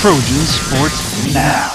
Trojan Sports Now.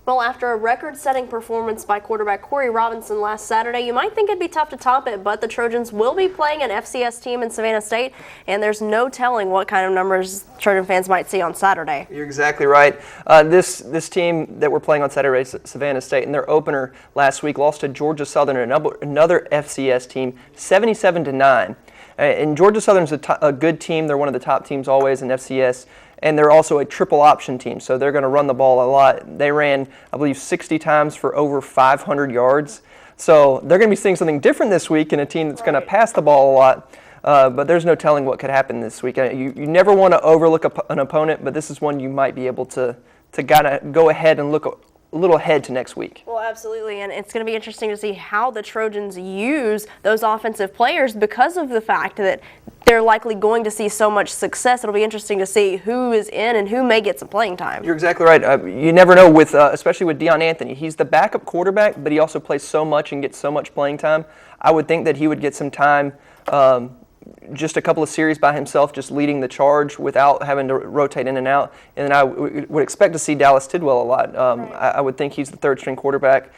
Well, after a record-setting performance by quarterback Corey Robinson last Saturday, you might think it'd be tough to top it, but the Trojans will be playing an FCS team in Savannah State, and there's no telling what kind of numbers Trojan fans might see on Saturday. You're exactly right. This team that we're playing on Saturday is Savannah State, and their opener last week lost to Georgia Southern, another FCS team, 77-9. And Georgia Southern's a good team. They're one of the top teams always in FCS. And they're also a triple option team, so they're going to run the ball a lot. They ran, I believe, 60 times for over 500 yards. So they're going to be seeing something different this week in a team that's going to pass the ball a lot. But there's no telling what could happen this week. You never want to overlook an opponent, but this is one you might be able to kind of go ahead and look a little ahead to next week. Well, absolutely, and it's going to be interesting to see how the Trojans use those offensive players because of the fact that they're likely going to see so much success. It'll be interesting to see who is in and who may get some playing time. You're exactly right. You never know, with especially with Deion Anthony. He's the backup quarterback, but he also plays so much and gets so much playing time. I would think that he would get some time, just a couple of series by himself, just leading the charge without having to rotate in and out. And I would expect to see Dallas Tidwell a lot. I would think he's the third-string quarterback.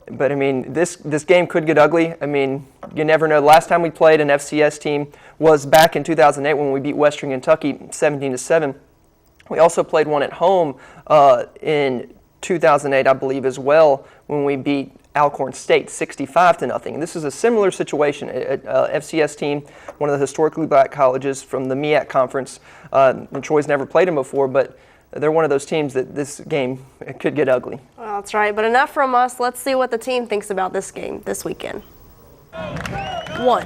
But, I mean, this game could get ugly. I mean, you never know. Last time we played an FCS team was back in 2008 when we beat Western Kentucky 17-7. We also played one at home in 2008, I believe, as well, when we beat Alcorn State 65-0. And this is a similar situation. FCS team, one of the historically black colleges from the MEAC conference. And Troy's never played them before, but they're one of those teams that this game could get ugly. Well, that's right. But enough from us. Let's see what the team thinks about this game this weekend. 1.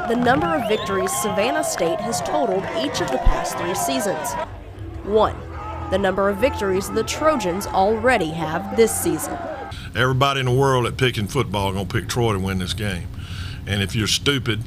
The number of victories Savannah State has totaled each of the past 3 seasons. 1. The number of victories the Trojans already have this season. Everybody in the world that picking football is going to pick Troy to win this game. And if you're stupid,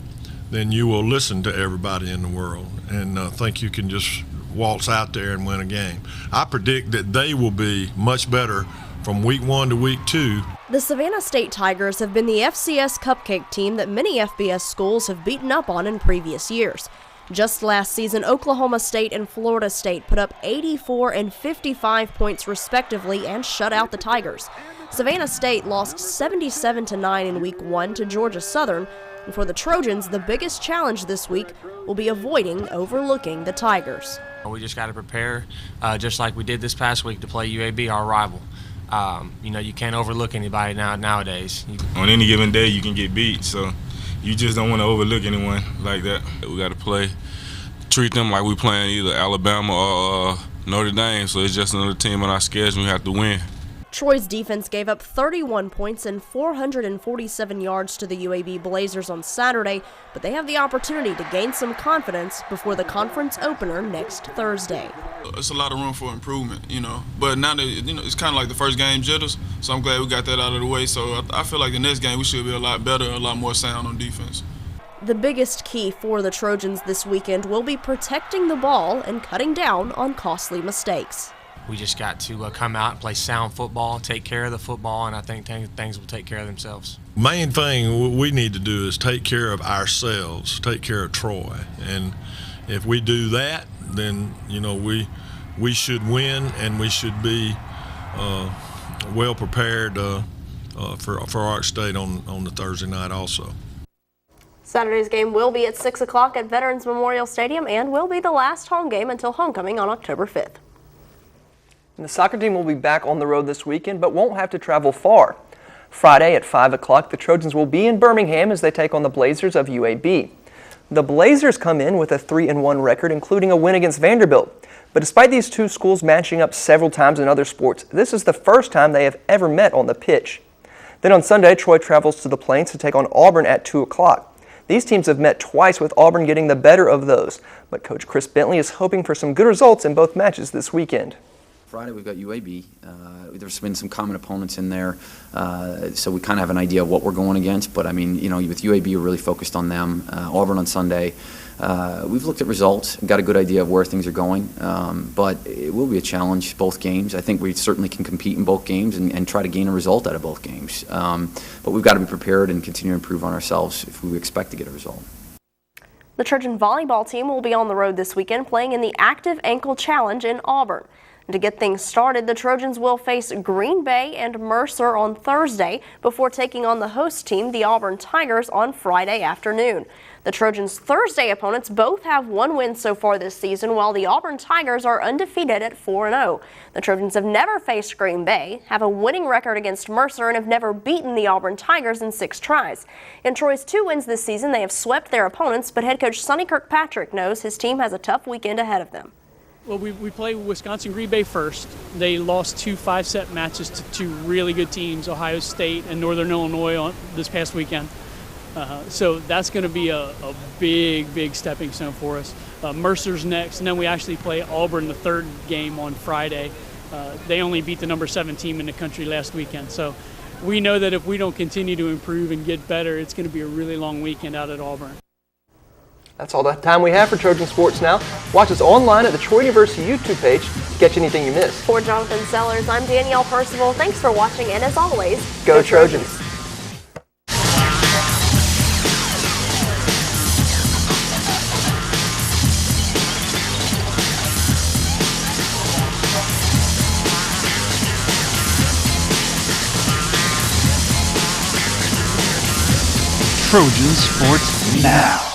then you will listen to everybody in the world and think you can just waltz out there and win a game. I predict that they will be much better from week 1 to week 2. The Savannah State Tigers have been the FCS cupcake team that many FBS schools have beaten up on in previous years. Just last season, Oklahoma State and Florida State put up 84 and 55 points respectively and shut out the Tigers. Savannah State lost 77-9 in week 1 to Georgia Southern, and for the Trojans, the biggest challenge this week will be avoiding overlooking the Tigers. We just got to prepare, just like we did this past week, to play UAB, our rival. You can't overlook anybody nowadays. On any given day, you can get beat, so you just don't want to overlook anyone like that. We got to treat them like we playing either Alabama or Notre Dame, so it's just another team on our schedule we have to win. Troy's defense gave up 31 points and 447 yards to the UAB Blazers on Saturday, but they have the opportunity to gain some confidence before the conference opener next Thursday. It's a lot of room for improvement, but now that it's kind of like the first game jitters, so I'm glad we got that out of the way. So I feel like the next game we should be a lot better, a lot more sound on defense. The biggest key for the Trojans this weekend will be protecting the ball and cutting down on costly mistakes. We just got to come out and play sound football, take care of the football, and I think things will take care of themselves. Main thing we need to do is take care of ourselves, take care of Troy. And if we do that, then, we should win, and we should be well prepared for Arch State on the Thursday night also. Saturday's game will be at 6 o'clock at Veterans Memorial Stadium and will be the last home game until homecoming on October 5th. And the soccer team will be back on the road this weekend, but won't have to travel far. Friday at 5 o'clock, the Trojans will be in Birmingham as they take on the Blazers of UAB. The Blazers come in with a 3-1 record, including a win against Vanderbilt. But despite these two schools matching up several times in other sports, this is the first time they have ever met on the pitch. Then on Sunday, Troy travels to the Plains to take on Auburn at 2 o'clock. These teams have met twice, with Auburn getting the better of those. But Coach Chris Bentley is hoping for some good results in both matches this weekend. Friday we've got UAB. There's been some common opponents in there, so we kind of have an idea of what we're going against. But I mean, with UAB, we're really focused on them. Auburn on Sunday. We've looked at results, got a good idea of where things are going, but it will be a challenge both games. I think we certainly can compete in both games and try to gain a result out of both games. But we've got to be prepared and continue to improve on ourselves if we expect to get a result. The Trojan volleyball team will be on the road this weekend playing in the Active Ankle Challenge in Auburn. To get things started, the Trojans will face Green Bay and Mercer on Thursday before taking on the host team, the Auburn Tigers, on Friday afternoon. The Trojans' Thursday opponents both have one win so far this season, while the Auburn Tigers are undefeated at 4-0. The Trojans have never faced Green Bay, have a winning record against Mercer, and have never beaten the Auburn Tigers in 6 tries. In Troy's 2 wins this season, they have swept their opponents, but head coach Sonny Kirkpatrick knows his team has a tough weekend ahead of them. Well, we play Wisconsin Green Bay first. They lost 2 5-set matches to 2 really good teams, Ohio State and Northern Illinois, this past weekend. So that's going to be a big stepping stone for us. Mercer's next, and then we actually play Auburn the 3rd game on Friday. They only beat the number 7 team in the country last weekend. So we know that if we don't continue to improve and get better, it's going to be a really long weekend out at Auburn. That's all the time we have for Trojan Sports Now. Watch us online at the Troy University YouTube page to catch anything you missed. For Jonathan Sellers, I'm Danielle Percival. Thanks for watching, and as always, Go Trojans. Trojan Sports Now.